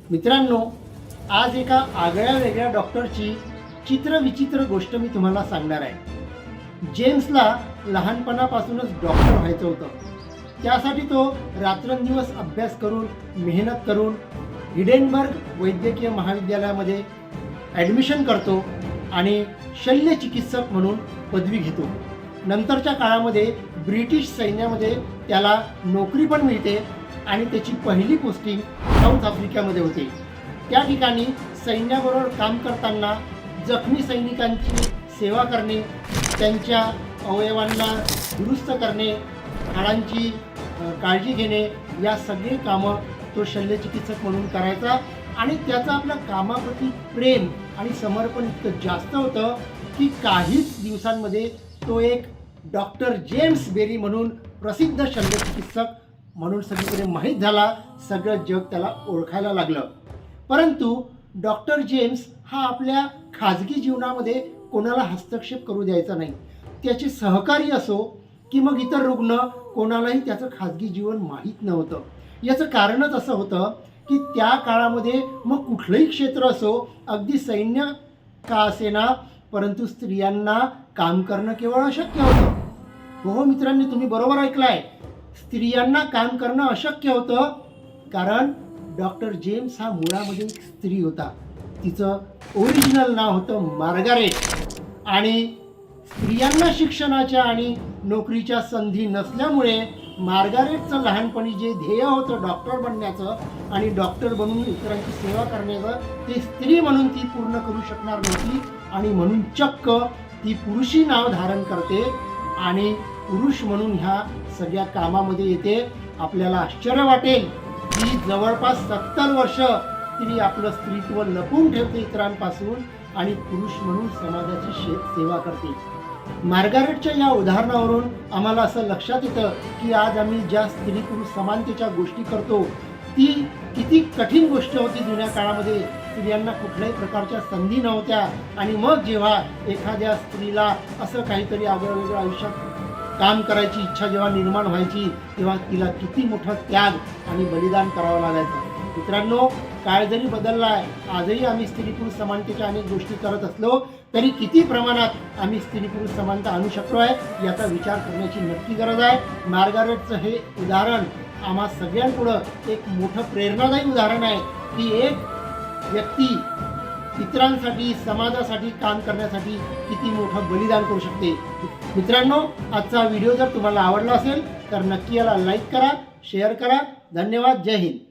मित्रांनो, आज एका आगळ्या वेगळ्या डॉक्टरची चित्रविचित्र गोष्ट मी तुम्हाला सांगणार आहे। जेम्सला लहानपणापासूनच डॉक्टर व्हायचं होतं। त्यासाठी तो रात्रंदिवस अभ्यास करून मेहनत करून हिडेनबर्ग वैद्यकीय महाविद्यालयामध्ये ॲडमिशन करतो आणि शल्यचिकित्सक म्हणून पदवी घेतो। नंतरच्या काळामध्ये ब्रिटिश सैन्यामध्ये त्याला नोकरी पण मिळते आणि त्याची पहिली पोस्टिंग साऊथ आफ्रिकेमध्ये होते। त्या ठिकाणी सैन्याबरोबर काम करताना जखमी सैनिकांची सेवा करणे, त्यांच्या अवयवांना दुरुस्त करणे, हाडांची काळजी घेणे, या सगळे कामं तो शल्यचिकित्सक म्हणून करायचा आणि त्याचं आपल्या कामाप्रती प्रेम आणि समर्पण इतकं जास्त होतं की काहीच दिवसांमध्ये तो एक डॉक्टर जेम्स बेरी म्हणून प्रसिद्ध शल्यचिकित्सक म्हणून सगळीकडे माहीत झाला। सगळं जग त्याला ओळखायला लागलं। परंतु डॉक्टर जेम्स हा आपल्या खाजगी जीवनामध्ये कोणाला हस्तक्षेप करू द्यायचा नाही। त्याचे सहकारी असो की मग इतर रुग्ण, कोणालाही त्याचं खाजगी जीवन माहीत नव्हतं। याचं कारणच असं होतं की त्या काळामध्ये मग कुठलंही क्षेत्र असो, अगदी सैन्य का असेना, परंतु स्त्रियांना काम करणं केवळ अशक्य होतं। हो मित्रांनी, तुम्ही बरोबर ऐकलंय, स्त्रियांना काम करणं अशक्य होतं। कारण डॉक्टर जेम्स हा मुळामध्ये एक स्त्री होता। तिचं ओरिजिनल नाव होतं मार्गारेट आणि स्त्रियांना शिक्षणाच्या आणि नोकरीच्या संधी नसल्यामुळे मार्गारेटचं लहानपणी जे ध्येय होतं डॉक्टर बनण्याचं आणि डॉक्टर बनून इतरांची सेवा करण्याचं, ते स्त्री म्हणून ती पूर्ण करू शकणार नव्हती आणि म्हणून चक्क ती पुरुषी नाव धारण करते आणि पुरुष म्हणून ह्या सगळ्या कामामध्ये येते। आपल्याला आश्चर्य वाटेल की जवळपास 70 वर्ष तिने आपलं स्त्रीत्व लपवून ठेवते इतरांपासून आणि पुरुष म्हणून समाजाची सेवा करते। मार्गारेटच्या या उदाहरणावरून आम्हाला असं लक्षात येतं की आज आम्ही ज्या स्त्री पुरुष समानतेच्या गोष्टी करतो ती किती कठीण गोष्ट होती। जुन्या काळामध्ये स्त्रियांना कुठल्याही प्रकारच्या संधी नव्हत्या आणि मग जेव्हा एखाद्या स्त्रीला असं काहीतरी आगळं आयुष्यात काम करायची इच्छा जेव्हा निर्माण व्हायची, तेव्हा तिला किती मोठा त्याग आणि बलिदान करावं लागायचं। मित्रांनो, काळ जरी बदलला आहे, आजही आम्ही स्त्री पुरुष समानतेच्या अनेक गोष्टी करत असलो तरी किती प्रमाणात आम्ही स्त्री पुरुष समानता आणू शकतो आहे याचा विचार करण्याची नक्की गरज आहे। मार्गारेटचं हे उदाहरण आम्हा सगळ्यांपुढं एक मोठं प्रेरणादायी उदाहरण आहे की एक व्यक्ती इतरांसाठी, समाजासाठी काम करण्यासाठी किती मोठं बलिदान करू शकते। मित्रांनो, आजचा व्हिडिओ जर तुम्हाला आवडला असेल तर नक्की याला लाईक करा, शेअर करा। धन्यवाद। जय हिंद।